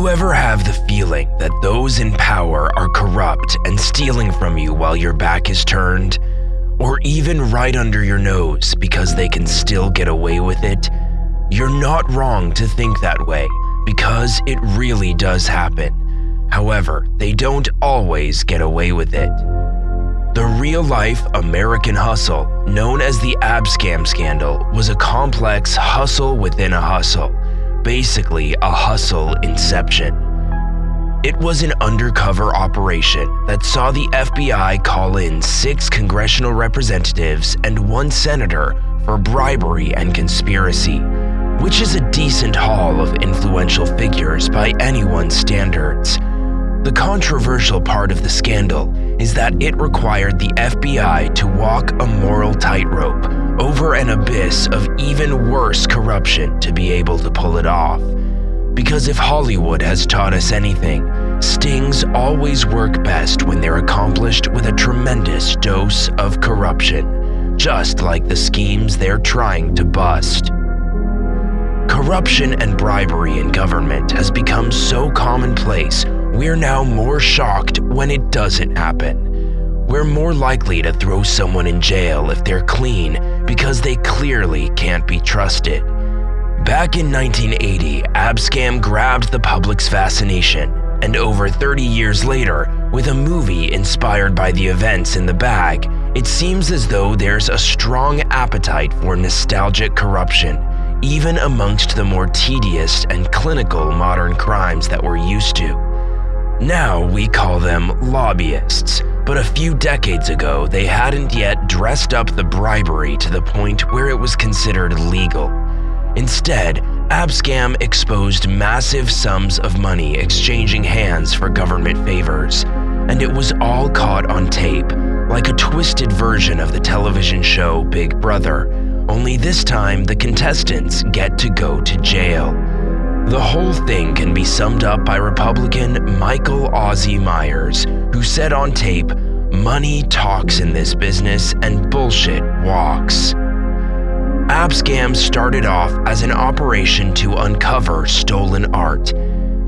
you ever have the feeling that those in power are corrupt and stealing from you while your back is turned? Or even right under your nose because they can still get away with it? You're not wrong to think that way, because it really does happen. However, they don't always get away with it. The real-life American hustle, known as the Abscam scandal, was a complex hustle within a hustle. Basically, a hustle inception. It was an undercover operation that saw the FBI call in 6 congressional representatives and 1 senator for bribery and conspiracy, which is a decent haul of influential figures by anyone's standards. The controversial part of the scandal is that it required the FBI to walk a moral tightrope over an abyss of even worse corruption to be able to pull it off. Because if Hollywood has taught us anything, stings always work best when they're accomplished with a tremendous dose of corruption, just like the schemes they're trying to bust. Corruption and bribery in government has become so commonplace, we're now more shocked when it doesn't happen. We're more likely to throw someone in jail if they're clean because they clearly can't be trusted. Back in 1980, Abscam grabbed the public's fascination, and over 30 years later, with a movie inspired by the events in the bag, it seems as though there's a strong appetite for nostalgic corruption, even amongst the more tedious and clinical modern crimes that we're used to. Now we call them lobbyists, but a few decades ago they hadn't yet dressed up the bribery to the point where it was considered legal. Instead, Abscam exposed massive sums of money exchanging hands for government favors, and it was all caught on tape, like a twisted version of the television show Big Brother, only this time the contestants get to go to jail. The whole thing can be summed up by Republican Michael Ozzie Myers, who said on tape, "Money talks in this business and bullshit walks." Abscam started off as an operation to uncover stolen art.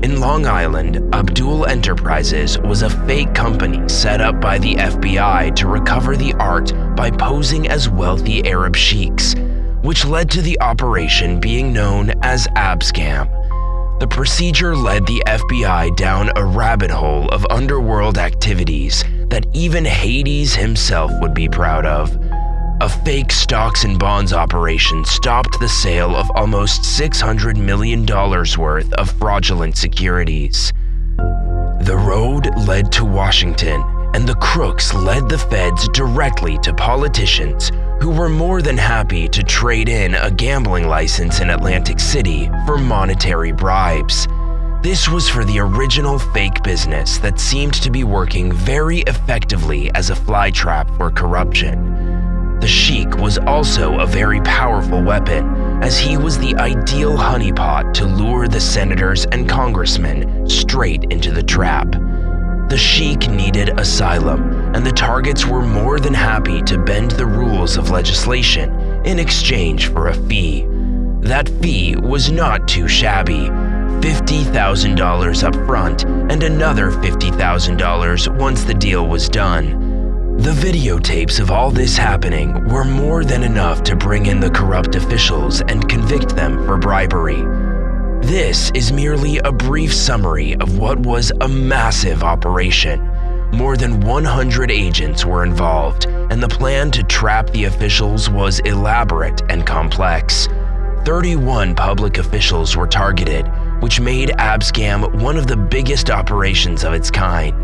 In Long Island, Abdul Enterprises was a fake company set up by the FBI to recover the art by posing as wealthy Arab sheiks, which led to the operation being known as Abscam. The procedure led the FBI down a rabbit hole of underworld activities that even Hades himself would be proud of. A fake stocks and bonds operation stopped the sale of almost $600 million worth of fraudulent securities. The road led to Washington, and the crooks led the feds directly to politicians who were more than happy to trade in a gambling license in Atlantic City for monetary bribes. This was for the original fake business that seemed to be working very effectively as a flytrap for corruption. The sheik was also a very powerful weapon, as he was the ideal honeypot to lure the senators and congressmen straight into the trap. The sheik needed asylum, and the targets were more than happy to bend the rules of legislation in exchange for a fee. That fee was not too shabby, $50,000 up front and another $50,000 once the deal was done. The videotapes of all this happening were more than enough to bring in the corrupt officials and convict them for bribery. This is merely a brief summary of what was a massive operation. More than 100 agents were involved, and the plan to trap the officials was elaborate and complex. 31 public officials were targeted, which made Abscam one of the biggest operations of its kind.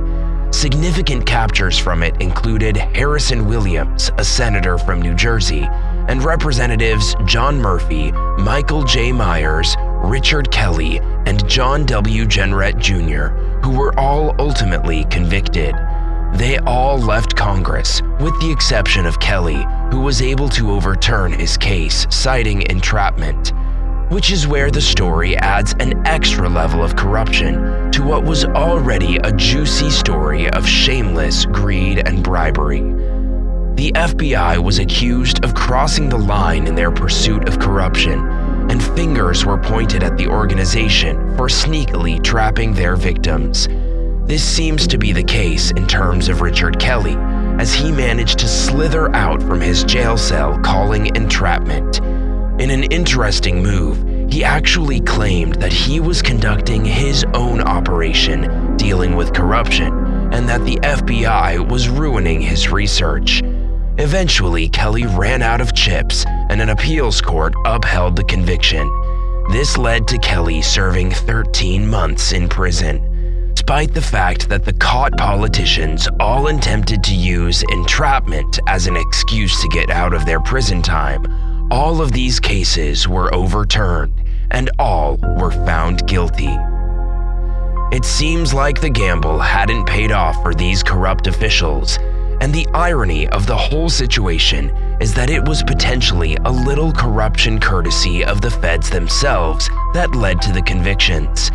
Significant captures from it included Harrison Williams, a senator from New Jersey, and Representatives John Murphy, Michael J. Myers, Richard Kelly, and John W. Jenrette Jr., who were all ultimately convicted. They all left Congress, with the exception of Kelly, who was able to overturn his case, citing entrapment. Which is where the story adds an extra level of corruption to what was already a juicy story of shameless greed and bribery. The FBI was accused of crossing the line in their pursuit of corruption, and fingers were pointed at the organization for sneakily trapping their victims. This seems to be the case in terms of Richard Kelly, as he managed to slither out from his jail cell calling entrapment. In an interesting move, he actually claimed that he was conducting his own operation dealing with corruption and that the FBI was ruining his research. Eventually, Kelly ran out of chips and an appeals court upheld the conviction. This led to Kelly serving 13 months in prison. Despite the fact that the caught politicians all attempted to use entrapment as an excuse to get out of their prison time, all of these cases were overturned and all were found guilty. It seems like the gamble hadn't paid off for these corrupt officials, and the irony of the whole situation is that it was potentially a little corruption courtesy of the feds themselves that led to the convictions.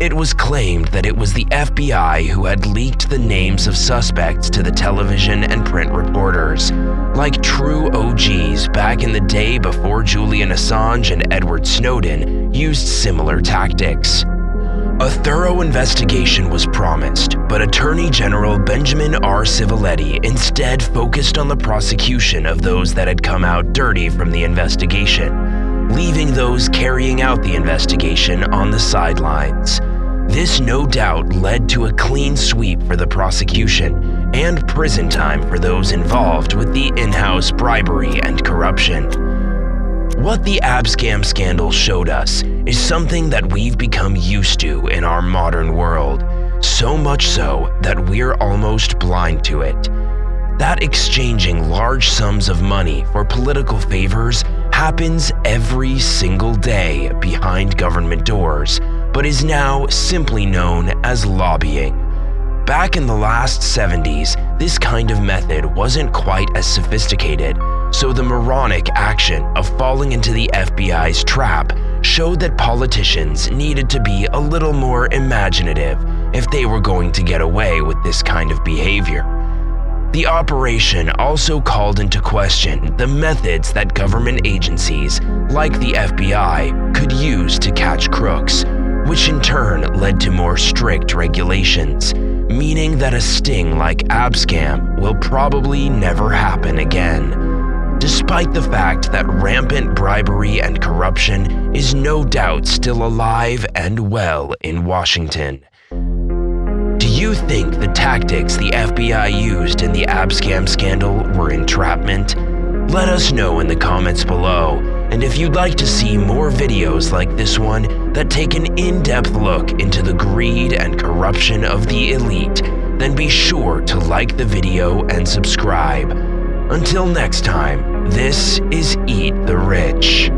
It was claimed that it was the FBI who had leaked the names of suspects to the television and print reporters, like true OGs back in the day before Julian Assange and Edward Snowden used similar tactics. A thorough investigation was promised, but Attorney General Benjamin R. Civiletti instead focused on the prosecution of those that had come out dirty from the investigation, leaving those carrying out the investigation on the sidelines. This no doubt led to a clean sweep for the prosecution and prison time for those involved with the in-house bribery and corruption. What the Abscam scandal showed us is something that we've become used to in our modern world, so much so that we're almost blind to it. That exchanging large sums of money for political favors happens every single day behind government doors, but is now simply known as lobbying. Back in the last 70s, this kind of method wasn't quite as sophisticated, so the moronic action of falling into the FBI's trap showed that politicians needed to be a little more imaginative if they were going to get away with this kind of behavior. The operation also called into question the methods that government agencies, like the FBI, could use to catch crooks, which in turn led to more strict regulations, meaning that a sting like Abscam will probably never happen again. Despite the fact that rampant bribery and corruption is no doubt still alive and well in Washington. Do you think the tactics the FBI used in the Abscam scandal were entrapment? Let us know in the comments below, and if you'd like to see more videos like this one that take an in-depth look into the greed and corruption of the elite, then be sure to like the video and subscribe. Until next time, this is Eat the Rich.